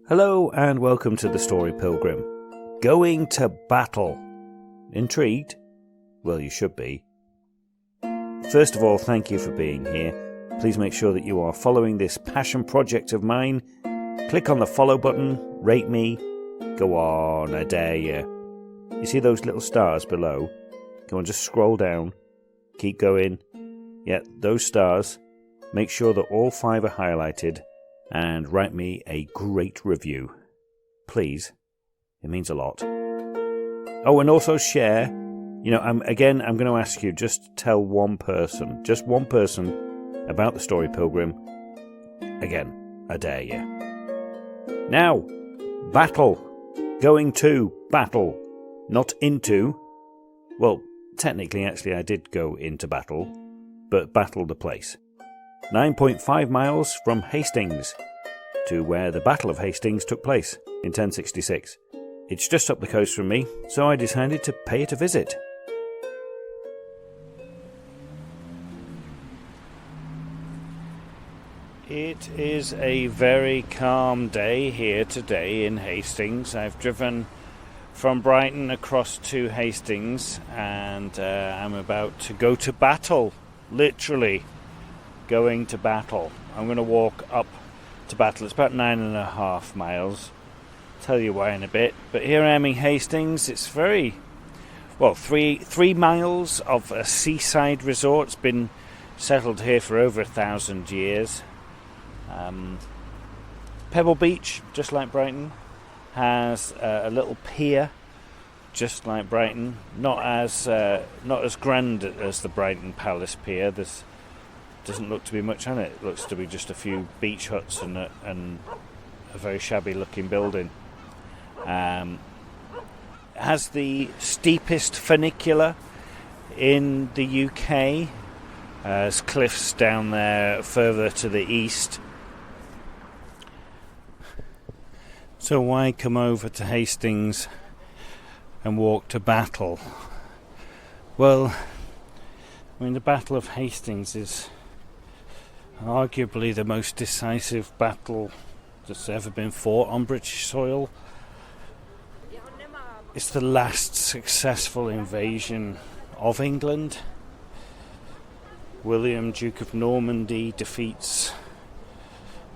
Hello and welcome to the story, Pilgrim. Going to battle. Intrigued? Well, you should be. First of all, thank you for being here. Please make sure that you are following this passion project of mine. Click on the follow button, rate me. Go on, I dare you. You see those little stars below? Go on, just scroll down. Keep going. Yeah, those stars. Make sure that all 5 are highlighted. And write me a great review. Please. It means a lot. Oh, and also share. You know, I'm going to ask you, just tell one person about the story, Pilgrim. Again, I dare you. Now, battle. Going to battle. Not into. Well, technically, actually, I did go into battle, but battle the place. 9.5 miles from Hastings to where the Battle of Hastings took place in 1066. It's just up the coast from me, so I decided to pay it a visit. It is a very calm day here today in Hastings. I've driven from Brighton across to Hastings and I'm about to go to battle, literally. Going to battle. I'm going to walk up to battle. It's about 9.5 miles. Tell you why in a bit. But here I am in Hastings. It's very, well, three miles of a seaside resort. It's been settled here for over 1,000 years. Pebble Beach, just like Brighton, has a little pier, just like Brighton. Not as grand as the Brighton Palace Pier. Doesn't look to be much on it. It looks to be just a few beach huts and a very shabby looking building. It has the steepest funicular in the UK. There's cliffs down there further to the east. So why come over to Hastings and walk to battle? Well, I mean, the Battle of Hastings is arguably the most decisive battle that's ever been fought on British soil. It's the last successful invasion of England. William, Duke of Normandy, defeats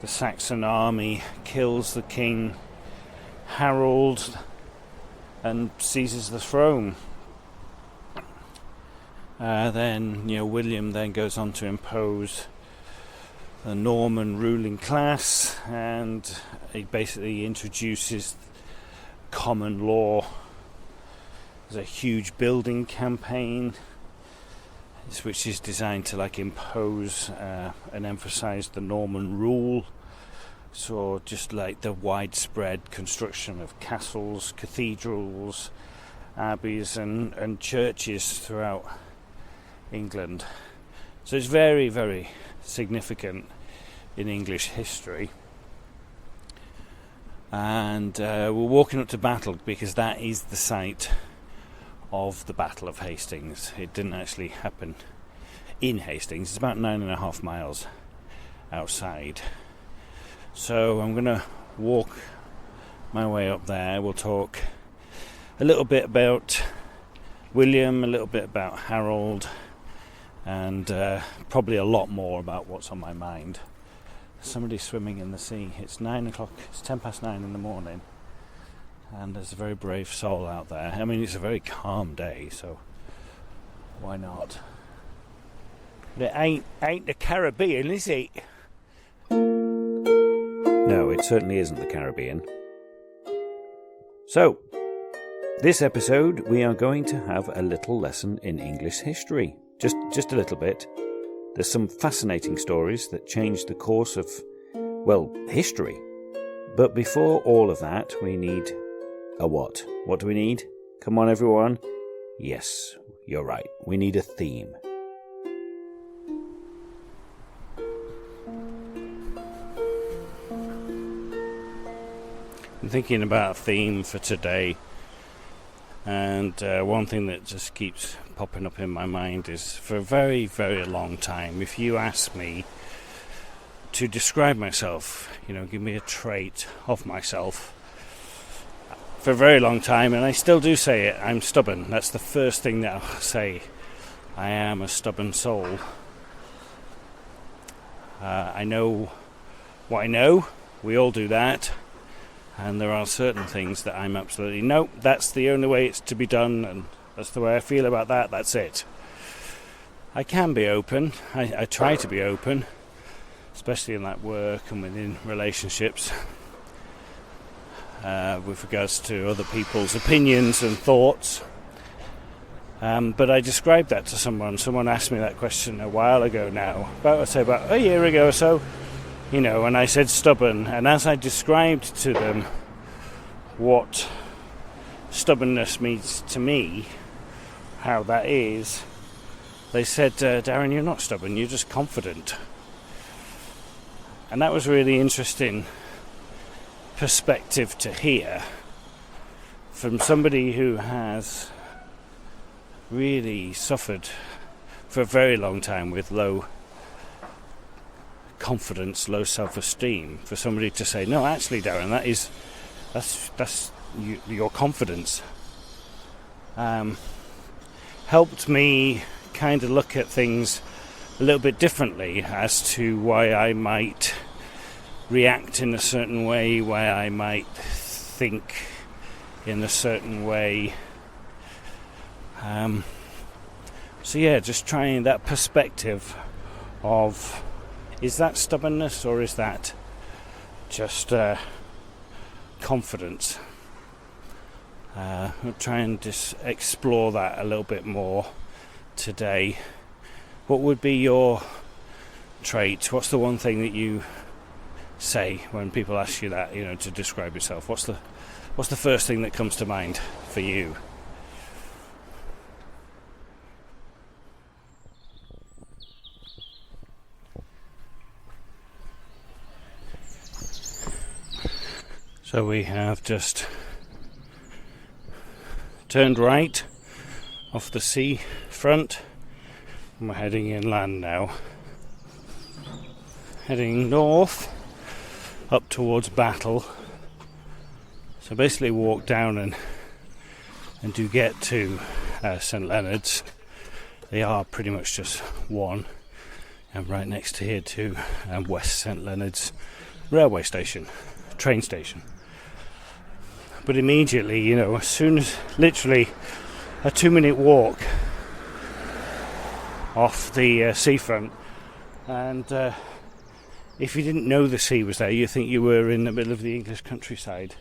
the Saxon army, kills the king Harold, and seizes the throne. Then, William then goes on to impose the Norman ruling class, and he basically introduces common law. There's a huge building campaign which is designed to impose and emphasize the Norman rule. So just like the widespread construction of castles, cathedrals, abbeys and churches throughout England. So it's very, very significant in English history. And we're walking up to battle because that is the site of the Battle of Hastings. It didn't actually happen in Hastings. It's about 9.5 miles outside. So I'm going to walk my way up there. We'll talk a little bit about William, a little bit about Harold, and probably a lot more about what's on my mind. Somebody's swimming in the sea. It's 9 o'clock. It's 10 past 9 in the morning, and there's a very brave soul out there. I mean, it's a very calm day, so why not? But it ain't the Caribbean, is it? No, it certainly isn't the Caribbean. So, this episode we are going to have a little lesson in English history. Just a little bit. There's some fascinating stories that changed the course of, history. But before all of that, we need a what? What do we need? Come on, everyone. Yes, you're right. We need a theme. I'm thinking about a theme for today. And one thing that just keeps popping up in my mind is, for a very, very long time, if you ask me to describe myself, give me a trait of myself, for a very long time, and I still do say it, I'm stubborn. That's the first thing that I'll say. I am a stubborn soul. I know what I know. We all do that. And there are certain things that I'm absolutely, no, that's the only way it's to be done, and that's the way I feel about that, that's it. I can be open. I try to be open, especially in that work and within relationships. With regards to other people's opinions and thoughts. But I described that to someone. Someone asked me that question a while ago now, about a year ago or so, and I said stubborn. And as I described to them what stubbornness means to me, how that is, they said, Darren, you're not stubborn, you're just confident. And that was really interesting perspective to hear from somebody who has really suffered for a very long time with low confidence, low self-esteem. For somebody to say, no, actually, Darren, that's your confidence, helped me kind of look at things a little bit differently as to why I might react in a certain way, why I might think in a certain way. Just trying that perspective of, is that stubbornness or is that just confidence? I'll try and just explore that a little bit more today. What would be your trait? What's the one thing that you say when people ask you that, to describe yourself? What's the first thing that comes to mind for you? So we have just turned right off the sea front, and we're heading inland now. Heading north up towards Battle. So basically walk down and do get to St Leonard's. They are pretty much just one, and right next to here too, West St Leonard's railway station, train station. But immediately, as soon as, literally a 2-minute walk off the seafront, and if you didn't know the sea was there, you think you were in the middle of the English countryside.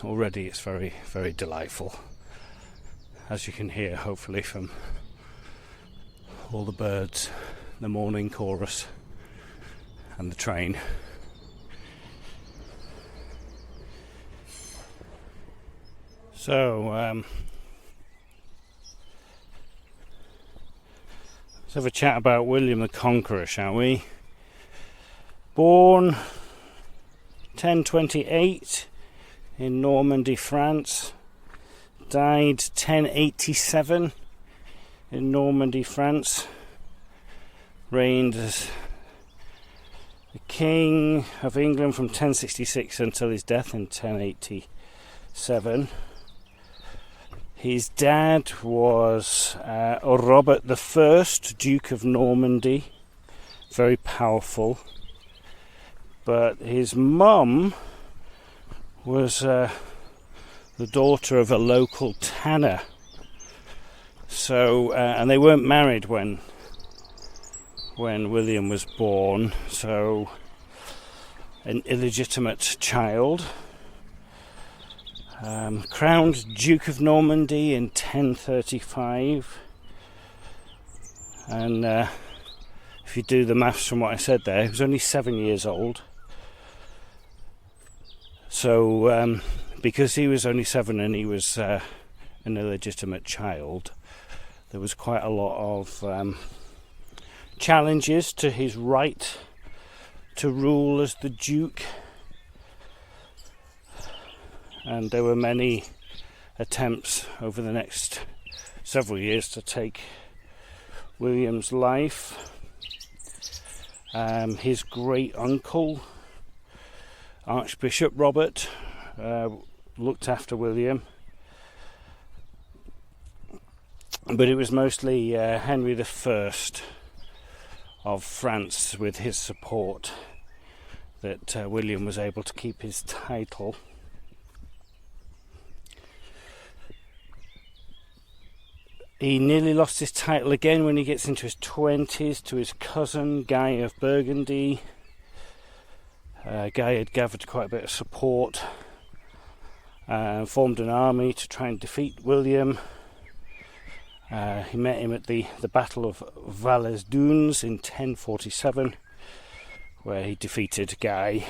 Already it's very, very delightful, as you can hear hopefully from all the birds, the morning chorus and the train. So let's have a chat about William the Conqueror, shall we? Born 1028 in Normandy, France. Died 1087 in Normandy, France. Reigned as the King of England from 1066 until his death in 1087. His dad was Robert I, Duke of Normandy, very powerful. But his mum was the daughter of a local tanner. So, and they weren't married when William was born, so an illegitimate child. Crowned Duke of Normandy in 1035, and if you do the maths from what I said there, he was only 7 years old. So because he was only 7 and he was an illegitimate child, there was quite a lot of challenges to his right to rule as the Duke. And there were many attempts over the next several years to take William's life. His great uncle, Archbishop Robert, looked after William, but it was mostly Henry I of France, with his support, that William was able to keep his title. He nearly lost his title again when he gets into his 20s to his cousin Guy of Burgundy. Guy had gathered quite a bit of support, formed an army to try and defeat William. He met him at the Battle of Hastings in 1047, where he defeated Guy,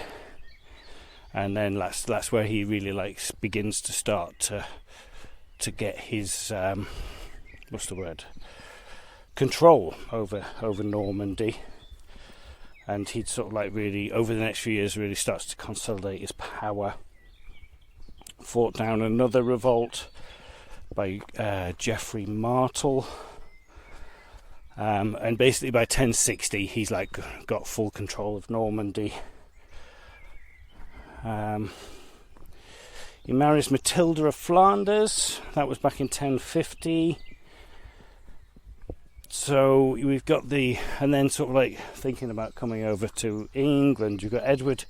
and then that's where he really begins to start to get his control over Normandy, and he'd sort of really, over the next few years, really starts to consolidate his power. Fought down another revolt by Geoffrey Martel, and basically by 1060 he's got full control of Normandy. He marries Matilda of Flanders. That was back in 1050. So we've got and then thinking about coming over to England, you've got Edward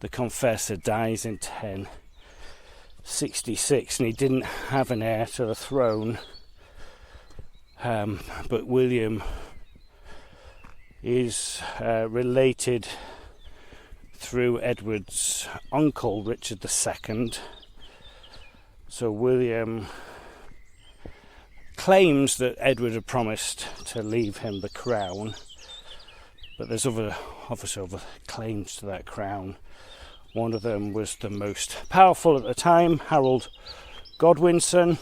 the Confessor dies in 1066, and he didn't have an heir to the throne, but William is related through Edward's uncle Richard II. So William claims that Edward had promised to leave him the crown, but there's other claims to that crown. One of them was the most powerful at the time, Harold Godwinson,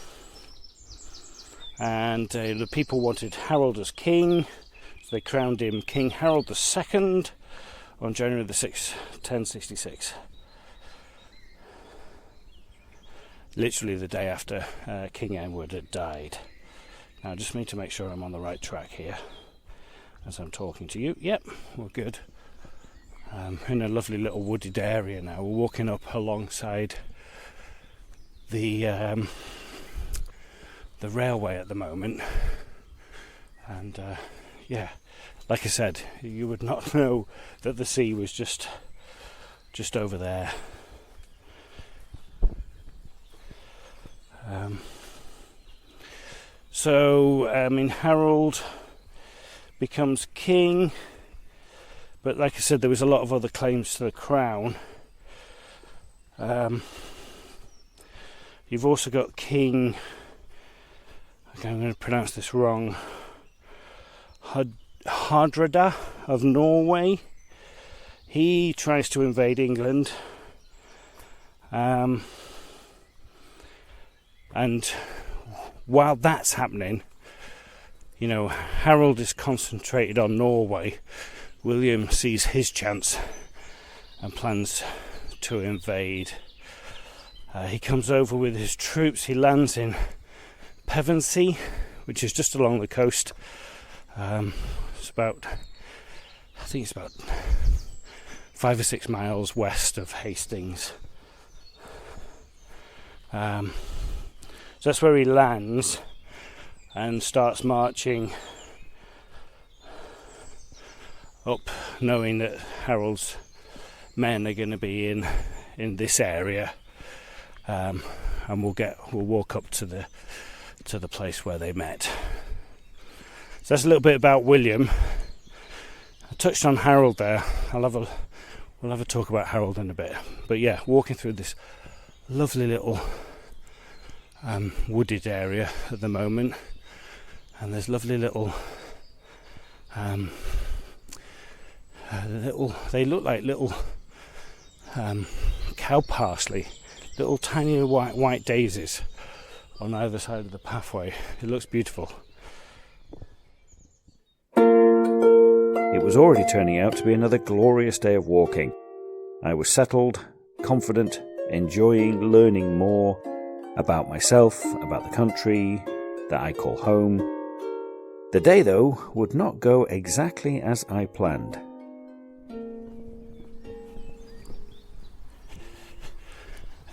and the people wanted Harold as king, so they crowned him King Harold II on January the 6th, 1066. Literally the day after King Edward had died. Now I just need to make sure I'm on the right track here as I'm talking to you. Yep, we're good. In a lovely little wooded area now. We're walking up alongside the railway at the moment, and like I said, you would not know that the sea was just over there. Harold becomes king, but like I said, there was a lot of other claims to the crown. You've also got King, okay, I'm going to pronounce this wrong, Hardrada of Norway. He tries to invade England, and while that's happening, Harold is concentrated on Norway. William sees his chance and plans to invade. He comes over with his troops. He lands in Pevensey, which is just along the coast. It's about 5 or 6 miles west of Hastings. So that's where he lands and starts marching up, knowing that Harold's men are going to be in this area, and we'll walk up to the place where they met. So that's a little bit about William. I touched on Harold there. We'll have a talk about Harold in a bit. But yeah, walking through this lovely little wooded area at the moment, and there's lovely little they look like little cow parsley, little tiny white daisies on either side of the pathway. It looks beautiful. It was already turning out to be another glorious day of walking. I was settled, confident, enjoying learning more about myself, about the country that I call home. The day, though, would not go exactly as I planned.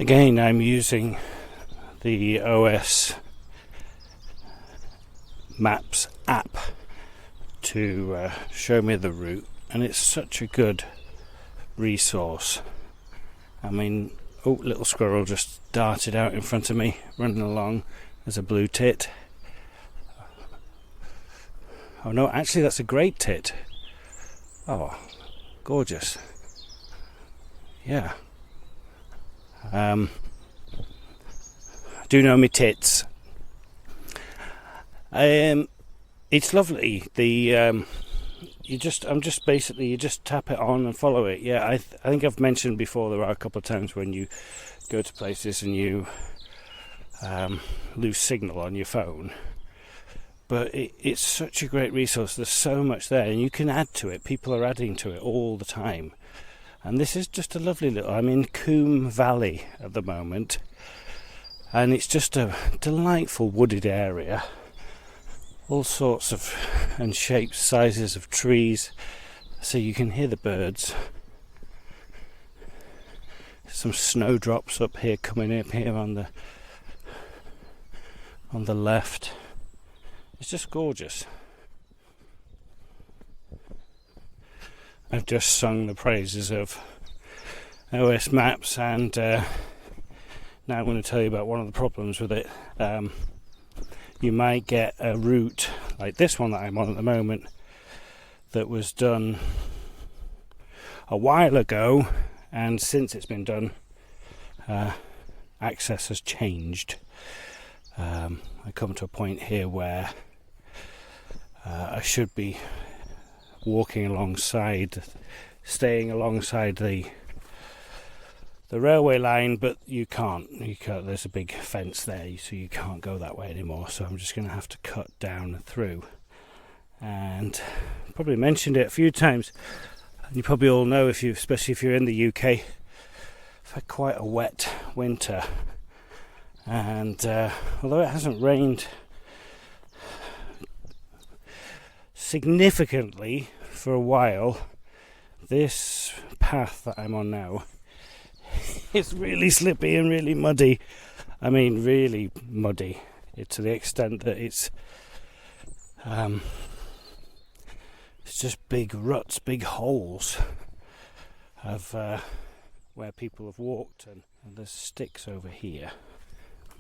Again, I'm using the OS Maps app to show me the route, and it's such a good resource. I mean, oh, little squirrel just darted out in front of me, running along. There's a blue tit. Oh no, actually that's a great tit. Oh, gorgeous. Yeah. I do know me tits. It's lovely. You just tap it on and follow it. Yeah, I think I've mentioned before, there are a couple of times when you go to places and you lose signal on your phone. But it's such a great resource. There's so much there, and you can add to it. People are adding to it all the time. And this is just a lovely little... I'm in Coombe Valley at the moment, and it's just a delightful wooded area. All sorts of and shapes, sizes of trees, so you can hear the birds. Some snowdrops up here, coming up here on the left. It's just gorgeous. I've just sung the praises of OS Maps, and now I'm going to tell you about one of the problems with it. You might get a route like this one that I'm on at the moment that was done a while ago, and since it's been done, access has changed. I come to a point here where I should be walking alongside, staying alongside the railway line, but you can't. There's a big fence there, so you can't go that way anymore. So I'm just going to have to cut down and through. And probably mentioned it a few times. You probably all know, especially if you're in the UK, I've had quite a wet winter, and although it hasn't rained significantly for a while, this path that I'm on now is really slippy and really muddy. I mean, really muddy. To the extent that it's just big ruts, big holes of where people have walked, and there's sticks over here.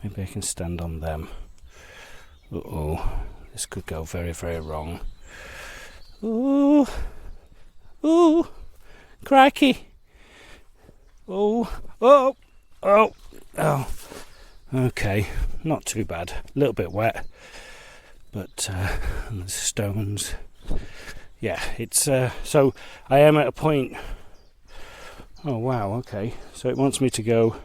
Maybe I can stand on them. This could go very, very wrong. Ooh, crikey! Oh! Okay, not too bad. A little bit wet, but and there's stones. Yeah, it's so I am at a point. Oh wow, okay. So it wants me to go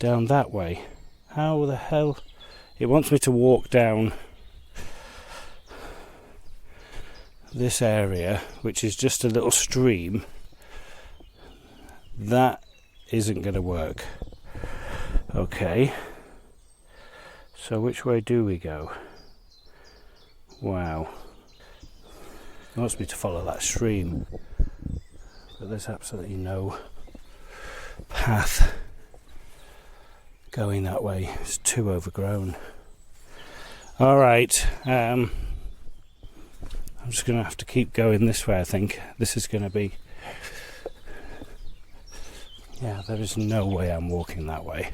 down that way. How the hell? It wants me to walk down this area, which is just a little stream. That isn't going to work. Okay. So which way do we go? Wow. It wants me to follow that stream, but there's absolutely no path going that way. It's too overgrown. Alright, I'm just going to have to keep going this way, I think. This is going to be... Yeah, there is no way I'm walking that way.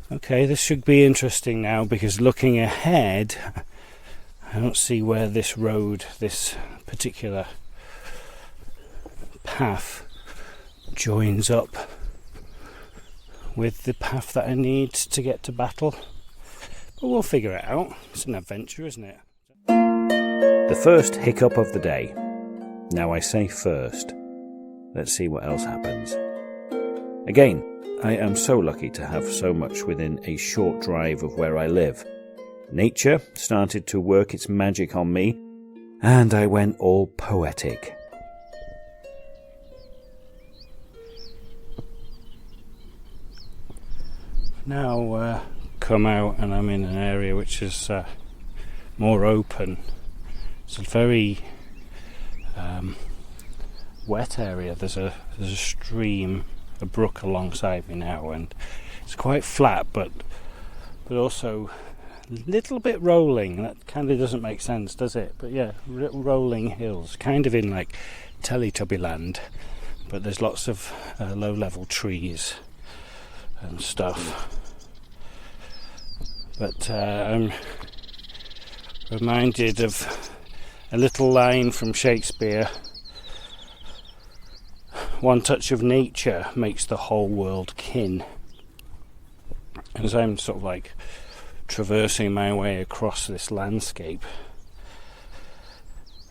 Okay, this should be interesting now, because looking ahead, I don't see where this road, this particular path, joins up with the path that I need to get to Battle. But we'll figure it out. It's an adventure, isn't it? The first hiccup of the day. Now I say first. Let's see what else happens. Again, I am so lucky to have so much within a short drive of where I live. Nature started to work its magic on me, and I went all poetic. Now come out, and I'm in an area which is more open. It's a very wet area. There's a stream, a brook alongside me now, and it's quite flat, but also a little bit rolling. That kind of doesn't make sense, does it? But yeah, little rolling hills, kind of in like Teletubby land, but there's lots of low-level trees and stuff. But I'm reminded of a little line from Shakespeare: "One touch of nature makes the whole world kin." As I'm sort of like traversing my way across this landscape,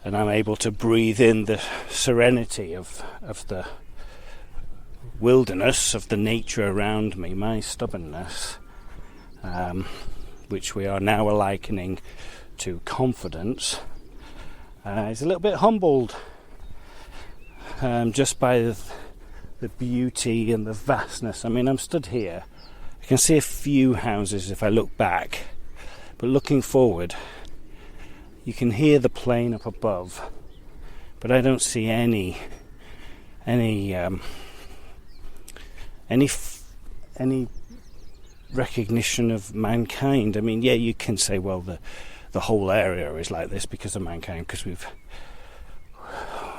and I'm able to breathe in the serenity of the wilderness, of the nature around me, my stubbornness, which we are now likening to confidence, is a little bit humbled just by the beauty and the vastness. I mean, I'm stood here. I can see a few houses if I look back, but looking forward, you can hear the plain up above, but I don't see any recognition of mankind. I mean, yeah, you can say, well, the whole area is like this because of mankind, because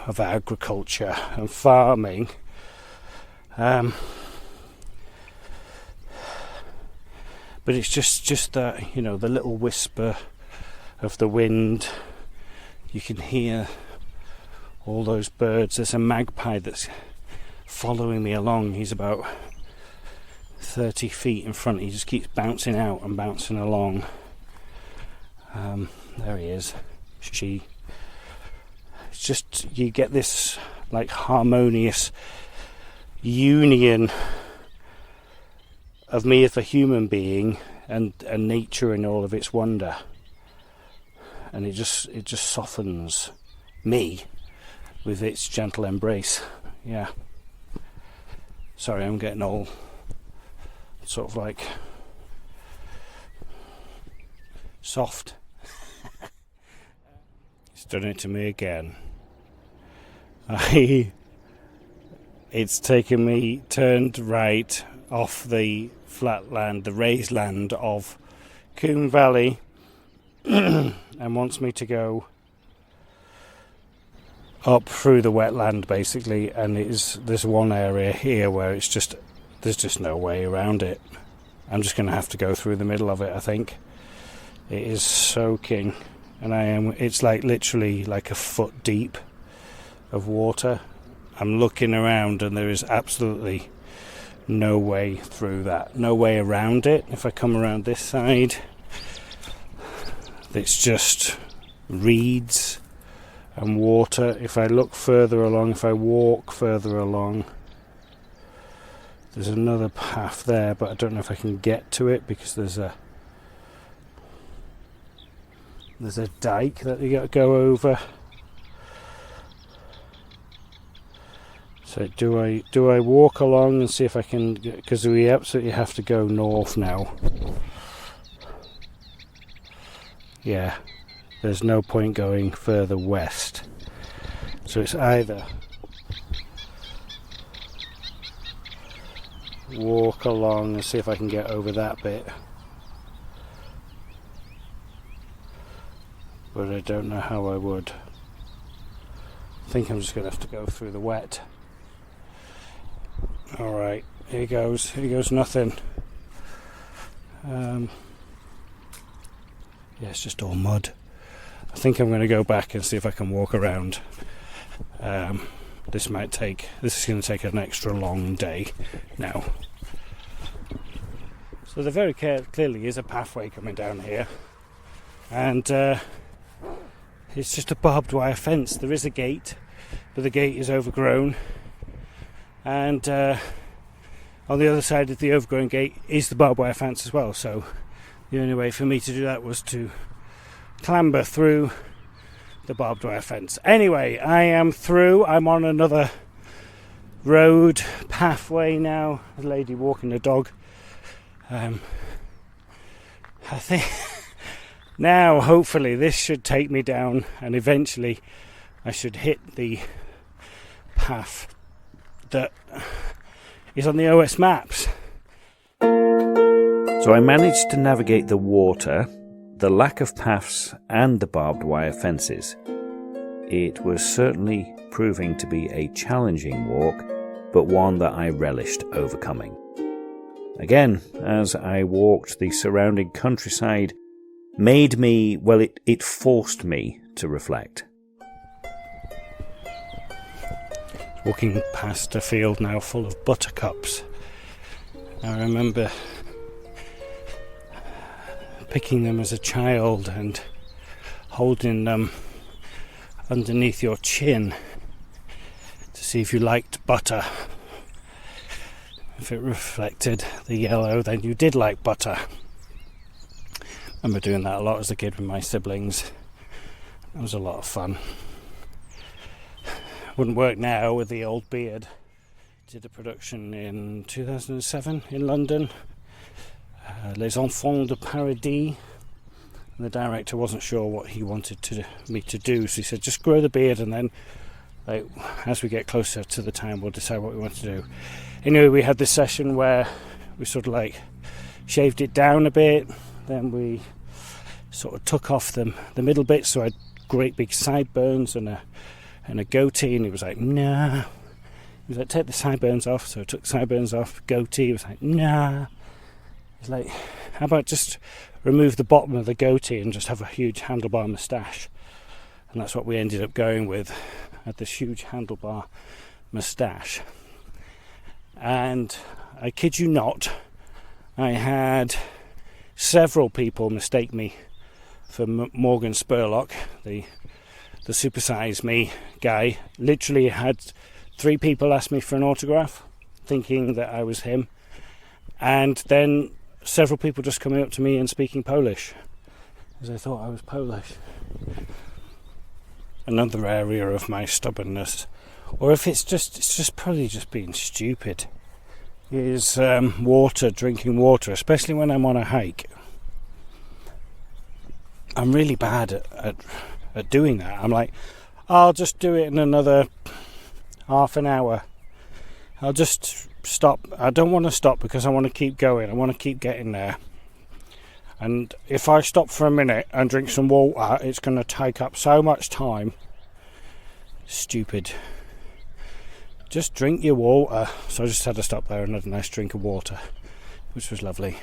of agriculture and farming. But it's just that, you know, the little whisper of the wind. You can hear all those birds. There's a magpie that's following me along. He's about 30 feet in front. He just keeps bouncing out and bouncing along. There he is. She. It's just, you get this like harmonious union of me as a human being and nature in all of its wonder, and it just softens me with its gentle embrace. Yeah. Sorry, I'm getting all sort of like soft. It's done it to me again. It's taken me, turned right off the flat land, the raised land of Coombe Valley, and wants me to go up through the wetland basically, and there's one area here where there's just no way around it. I'm just going to have to go through the middle of it, I think. It is soaking, and it's like literally like a foot deep of water. I'm looking around and there is absolutely no way through that, no way around it. If I come around this side, it's just reeds and water. If I look further along, if I walk further along, there's another path there, but I don't know if I can get to it because there's a dike that you got to go over. So do I walk along and see if I can, because we absolutely have to go north now. Yeah, there's no point going further west. So it's either walk along and see if I can get over that bit, but I don't know how I would. I think I'm just going to have to go through the wet. Alright, here goes nothing. Yeah, it's just all mud. I think I'm going to go back and see if I can walk around. This is going to take an extra long day now. So there very clearly is a pathway coming down here, and it's just a barbed wire fence. There is a gate, but the gate is overgrown, and on the other side of the overgrown gate is the barbed wire fence as well. So the only way for me to do that was to clamber through the barbed wire fence. Anyway, I am through. I'm on another road pathway now. A lady walking a dog. I think now hopefully this should take me down, and eventually I should hit the path that is on the OS maps. So I managed to navigate the water, the lack of paths and the barbed wire fences. It was certainly proving to be a challenging walk, but one that I relished overcoming. Again, as I walked, the surrounding countryside made me, well, it forced me to reflect. Walking past a field now full of buttercups. I remember picking them as a child and holding them underneath your chin to see if you liked butter. If it reflected the yellow, then you did like butter. I remember doing that a lot as a kid with my siblings. It was a lot of fun. Wouldn't work now with the old beard. Did a production in 2007 in London, Les Enfants de Paradis, and the director wasn't sure what he wanted me to do, so he said just grow the beard and then as we get closer to the time we'll decide what we want to do. Anyway, we had this session where we sort of shaved it down a bit, then we sort of took off the middle bit, so I had great big sideburns and a goatee, and he was like, nah. He was like, take the sideburns off, so I took the sideburns off, goatee, he was like, nah. He's like, how about just remove the bottom of the goatee and just have a huge handlebar moustache? And that's what we ended up going with. I had this huge handlebar moustache. And I kid you not, I had several people mistake me for Morgan Spurlock, the supersize me guy. Literally had 3 people ask me for an autograph, thinking that I was him. And then several people just coming up to me and speaking Polish, because they thought I was Polish. Another area of my stubbornness, or if it's just probably just being stupid, is drinking water, especially when I'm on a hike. I'm really bad at doing that. I'm like, I'll just do it in another half an hour. I'll just stop. I don't want to stop because I want to keep going. I want to keep getting there. And if I stop for a minute and drink some water, it's going to take up so much time. Stupid. Just drink your water. So I just had to stop there and had a nice drink of water, which was lovely.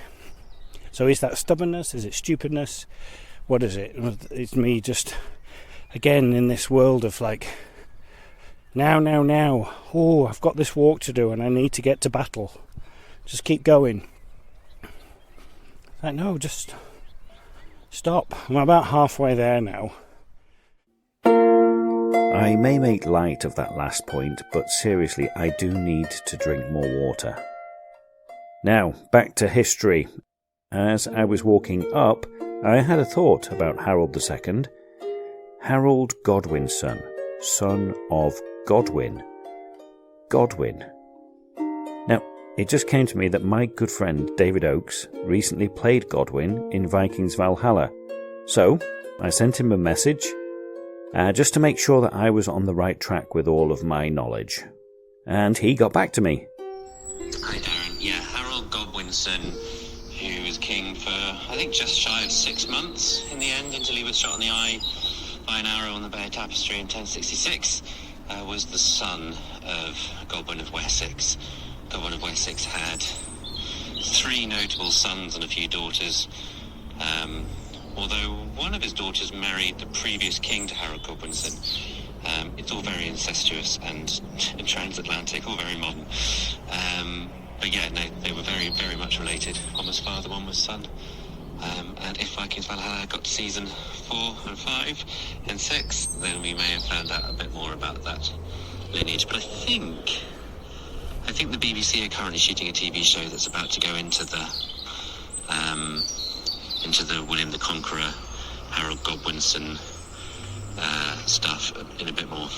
So is that stubbornness? Is it stupidness? What is it? It's me just, again, in this world of now. Oh, I've got this walk to do and I need to get to battle. Just keep going. No, just stop. I'm about halfway there now. I may make light of that last point, but seriously, I do need to drink more water. Now, back to history. As I was walking up, I had a thought about Harold II. Harold Godwin's son of Godwin. Godwin. Now, it just came to me that my good friend David Oakes recently played Godwin in Vikings Valhalla. So, I sent him a message just to make sure that I was on the right track with all of my knowledge. And he got back to me. Hi Darren, yeah, Harold Godwin's son, who was king for, I think, just shy of 6 months in the end, until he was shot in the eye by an arrow on the Bay Tapestry in 1066, was the son of Godwin of Wessex. Godwin of Wessex had 3 notable sons and a few daughters, although one of his daughters married the previous king to Harold Godwin's son. It's all very incestuous and transatlantic, all very modern. But yeah, no, they were very, very much related. One was father, one was son. And if Vikings Valhalla got to season 4 and 5 and 6, then we may have found out a bit more about that lineage. But I think the BBC are currently shooting a TV show that's about to go into the William the Conqueror, Harold Godwinson stuff in a bit more,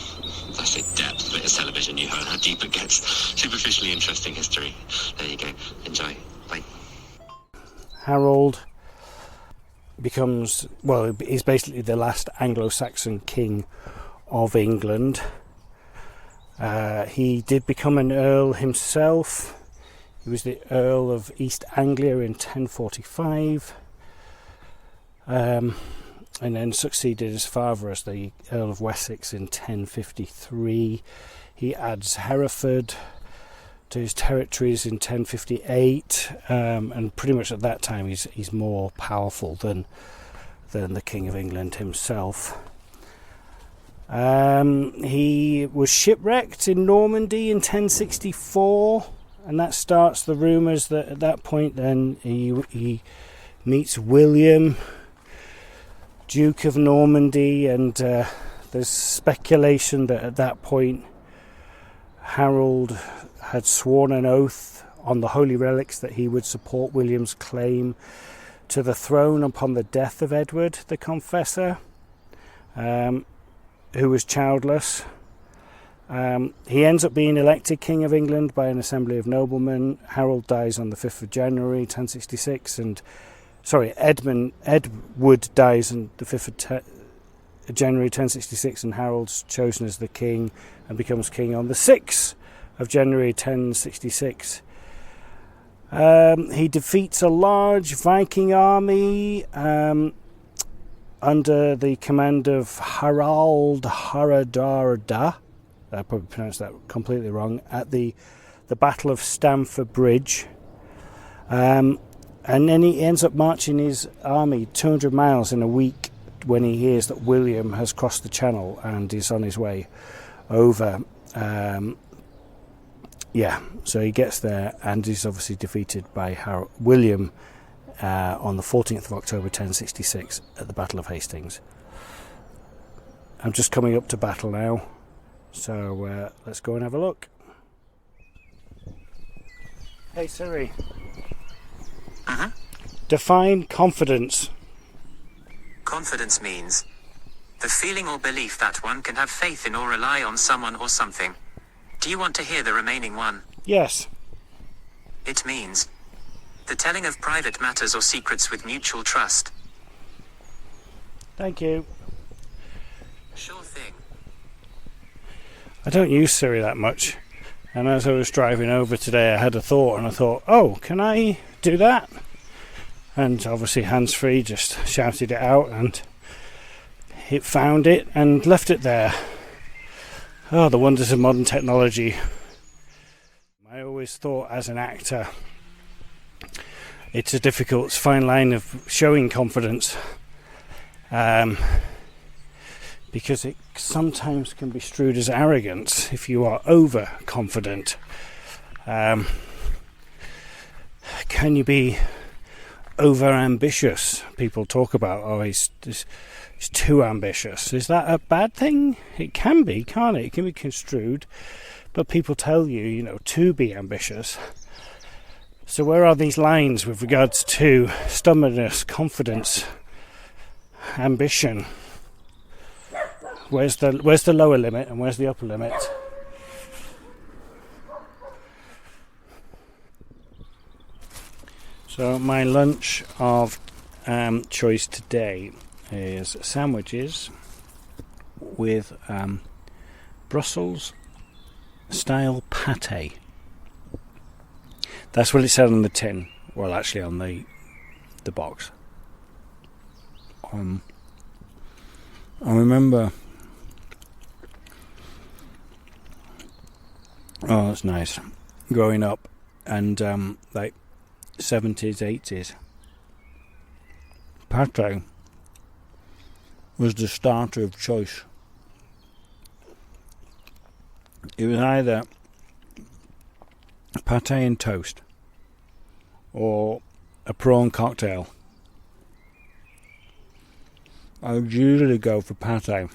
I say depth, but it's television, you know how deep it gets. Superficially interesting history. There you go. Enjoy. Bye. Harold becomes, well, he's basically the last Anglo-Saxon king of England. He did become an earl himself. He was the Earl of East Anglia in 1045, and then succeeded his father as the Earl of Wessex in 1053. He adds Hereford to his territories in 1058, and pretty much at that time he's more powerful than the King of England himself. He was shipwrecked in Normandy in 1064, and that starts the rumours that at that point then he meets William, Duke of Normandy, and there's speculation that at that point Harold had sworn an oath on the holy relics that he would support William's claim to the throne upon the death of Edward the Confessor, who was childless. He ends up being elected King of England by an assembly of noblemen. Harold dies on the 5th of January 1066, and Edward dies on the 5th of January 1066, and Harold's chosen as the king and becomes king on the 6th of January 1066. He defeats a large Viking army under the command of Harald Hardrada. I probably pronounced that completely wrong. At the Battle of Stamford Bridge, and then he ends up marching his army 200 miles in a week when he hears that William has crossed the Channel and is on his way over. So he gets there and is obviously defeated by William on the 14th of October 1066 at the Battle of Hastings. I'm just coming up to battle now, so let's go and have a look. Hey Siri. Define confidence. Confidence means the feeling or belief that one can have faith in or rely on someone or something. Do you want to hear the remaining one? Yes. It means the telling of private matters or secrets with mutual trust. Thank you. Sure thing. I don't use Siri that much, and as I was driving over today I had a thought, and I thought, oh, can I do that? And obviously hands-free, just shouted it out and it found it and left it there. Oh, the wonders of modern technology. I always thought as an actor it's a difficult fine line of showing confidence, because it sometimes can be strewed as arrogance if you are overconfident. Can you be over ambitious? People talk about, oh, he's too ambitious. Is that a bad thing? It can be, can't it? It can be construed, but people tell you, to be ambitious. So where are these lines with regards to stubbornness, confidence, ambition? Where's the lower limit and where's the upper limit? So my lunch of choice today is sandwiches with Brussels style pate. That's what it said on the tin. Well, actually on the box. I remember. Oh, that's nice. Growing up, and 70s, 80s, pate was the starter of choice. It was either pate and toast or a prawn cocktail. I would usually go for pate.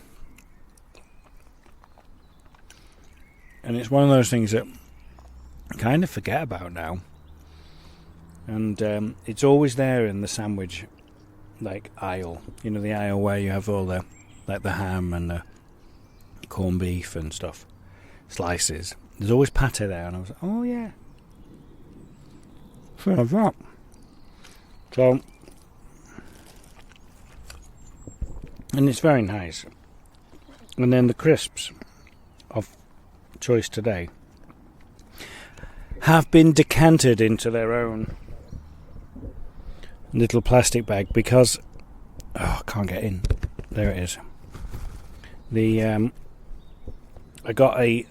And it's one of those things that I kind of forget about now. And it's always there in the sandwich aisle. The aisle where you have all the the ham and the corned beef and stuff, slices. There's always pate there, and I was like, oh yeah, should have that. So, and it's very nice. And then the crisps of choice today, have been decanted into their own little plastic bag because I can't get in. There it is. I got a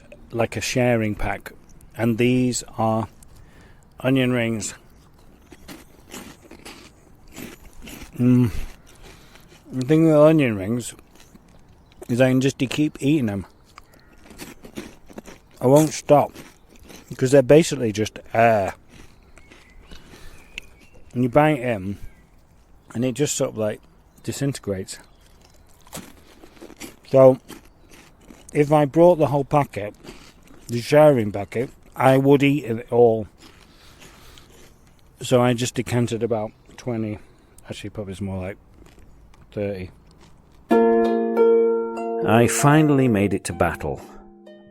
sharing pack, and these are onion rings. The thing with onion rings is I can just keep eating them. I won't stop because they're basically just air. And you bite in and it just sort of like disintegrates. So if I brought the whole packet, the sharing packet, I would eat it all. So I just decanted about 20. Actually, probably it's more like 30. I finally made it to Battle.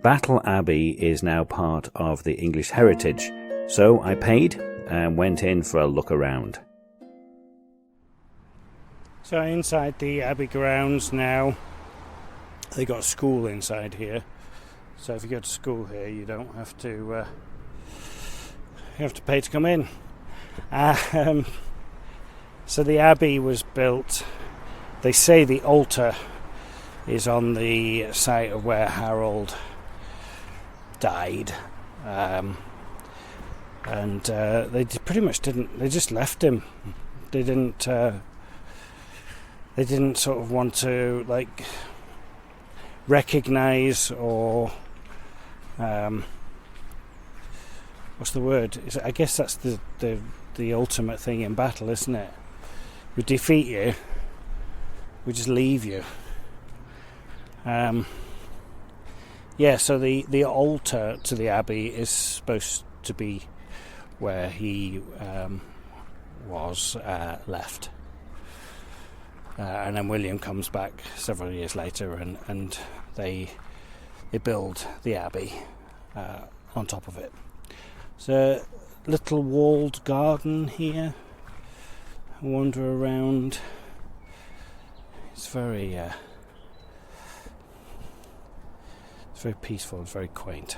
Battle Abbey is now part of the English heritage, so I paid and went in for a look around. So inside the Abbey grounds now, they got a school inside here. So if you go to school here, you don't have to. You have to pay to come in. So the Abbey was built. They say the altar is on the site of where Harold died, and they pretty much didn't. They just left him. They didn't. They didn't sort of want to like recognise or what's the word? I guess that's the ultimate thing in battle, isn't it? We defeat you, we just leave you. So the altar to the Abbey is supposed to be where he was left. And then William comes back several years later and they build the Abbey on top of it. There's a little walled garden here. Wander around. It's very peaceful. It's very quaint.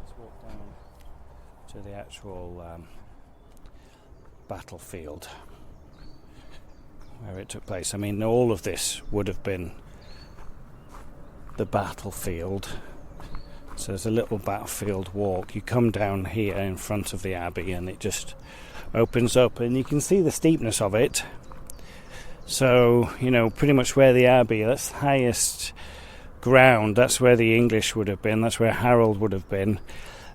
Let's walk down to the actual battlefield where it took place. I mean, all of this would have been the battlefield. So there's a little battlefield walk. You come down here in front of the Abbey and it just opens up and you can see the steepness of it. So, pretty much where the Abbey, that's the highest ground, that's where the English would have been, that's where Harold would have been.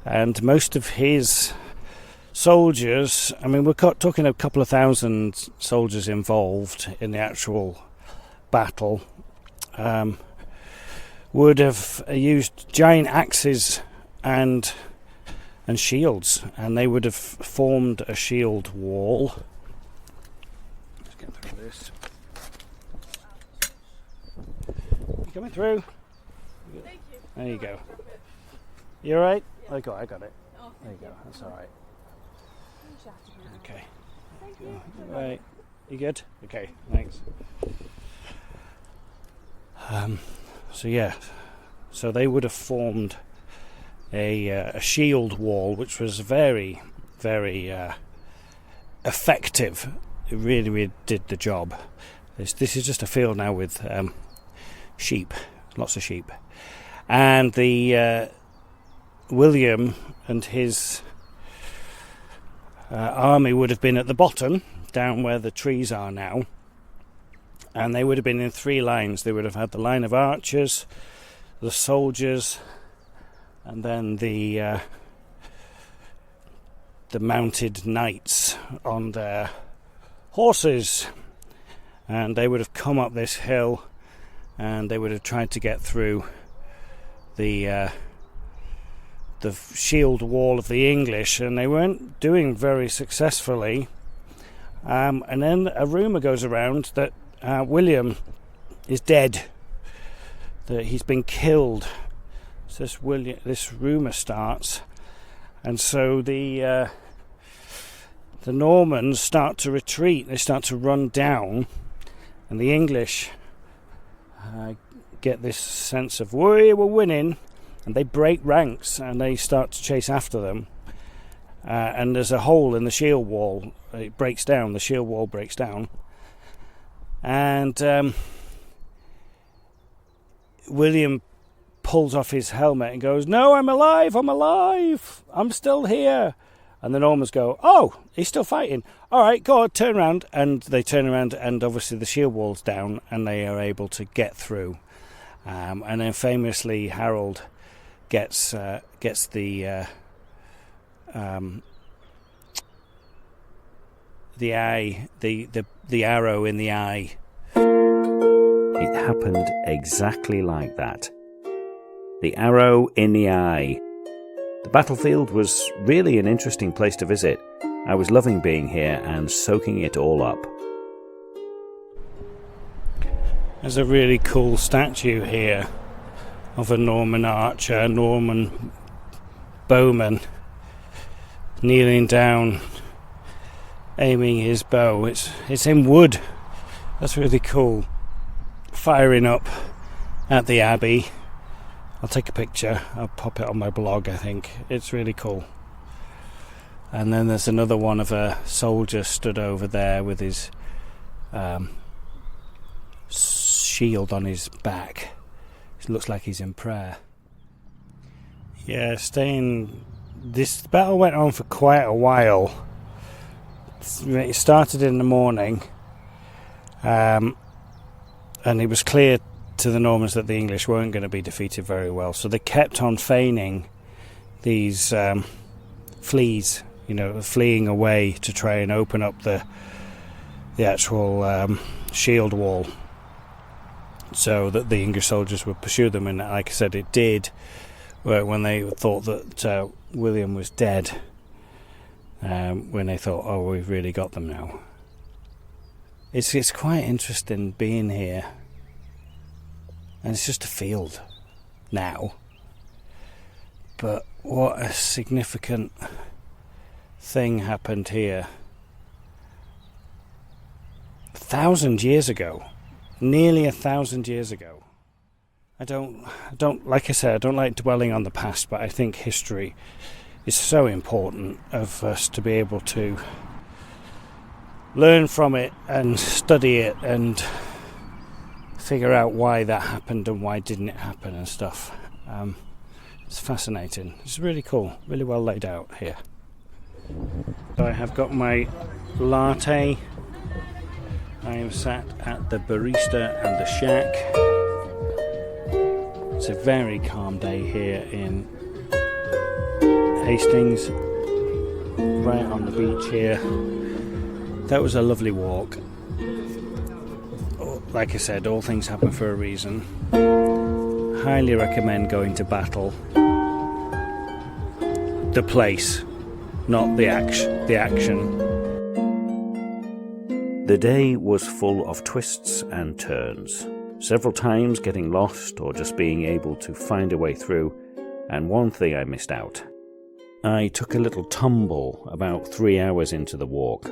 And most of his soldiers, I mean, we're talking a couple of thousand soldiers involved in the actual battle, would have used giant axes and shields, and they would have formed a shield wall. Let's get through this. You coming through? Thank you. There you go. You alright? Yeah. I got it. Oh, there you go. That's alright. Okay. Thank you. Right. You good? Okay. Thanks. So they would have formed a shield wall, which was very, very effective. It really, really did the job. This is just a field now with sheep, lots of sheep, and the William and his army would have been at the bottom, down where the trees are now. And they would have been in three lines. They would have had the line of archers, the soldiers, and then the mounted knights on their horses. And they would have come up this hill, and they would have tried to get through the shield wall of the English, and they weren't doing very successfully. And then a rumour goes around that William is dead, that he's been killed. So this rumour starts, and so the Normans start to retreat. They start to run down, And the English get this sense of, we're winning, and they break ranks and they start to chase after them. And there's a hole in the shield wall. It breaks down. The shield wall breaks down. And William pulls off his helmet and goes, "No, I'm alive, I'm still here." And the Normans go, "Oh, he's still fighting. All right, go on, turn around." And they turn around, and obviously the shield wall's down, and they are able to get through. And then famously, Harold gets the eye, the arrow in the eye. It happened exactly like that. The arrow in the eye. The battlefield was really an interesting place to visit. I was loving being here and soaking it all up. There's a really cool statue here of a Norman archer, Norman bowman, kneeling down, aiming his bow. It's in wood. That's really cool. Firing up at the Abbey. I'll take a picture. I'll pop it on my blog, I think. It's really cool. And then there's another one of a soldier stood over there with his shield on his back. It looks like he's in prayer. Yeah, this battle went on for quite a while. It started in the morning, and it was clear to the Normans that the English weren't going to be defeated very well, so they kept on feigning these flees, fleeing away to try and open up the actual shield wall, so that the English soldiers would pursue them. And like I said, it did, when they thought that William was dead, when they thought, oh, we've really got them now. It's quite interesting being here. And it's just a field now. But what a significant thing happened here 1,000 years ago. Nearly 1,000 years ago. I don't, like I said, I don't like dwelling on the past, but I think history is so important of us to be able to learn from it and study it and figure out why that happened and why didn't it happen and stuff. It's fascinating. It's really cool, really well laid out here. So I have got my latte. I am sat at the barista and the shack. It's a very calm day here in Hastings, right on the beach here. That was a lovely walk. Like I said, all things happen for a reason. Highly recommend going to Battle. The place, not the action. The day was full of twists and turns. Several times getting lost or just being able to find a way through. And one thing I missed out. I took a little tumble about 3 hours into the walk.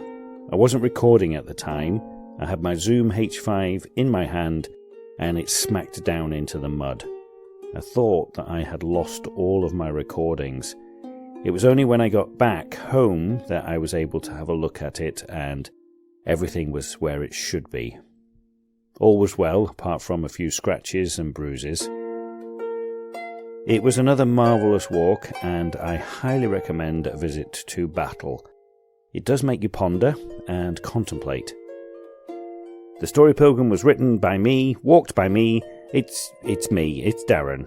I wasn't recording at the time. I had my Zoom H5 in my hand and it smacked down into the mud. I thought that I had lost all of my recordings. It was only when I got back home that I was able to have a look at it and everything was where it should be. All was well, apart from a few scratches and bruises. It was another marvellous walk and I highly recommend a visit to Battle. It does make you ponder and contemplate. The Story Pilgrim was written by me, walked by me. It's me, it's Darren.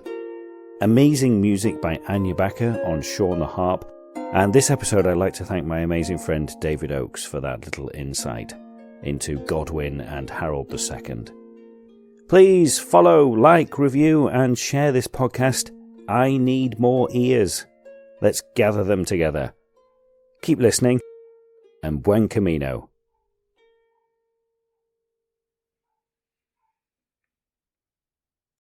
Amazing music by Anya Backer on Sean the Harp. And this episode I'd like to thank my amazing friend David Oakes for that little insight into Godwin and Harold II. Please follow, like, review and share this podcast. I need more ears. Let's gather them together. Keep listening and buen camino.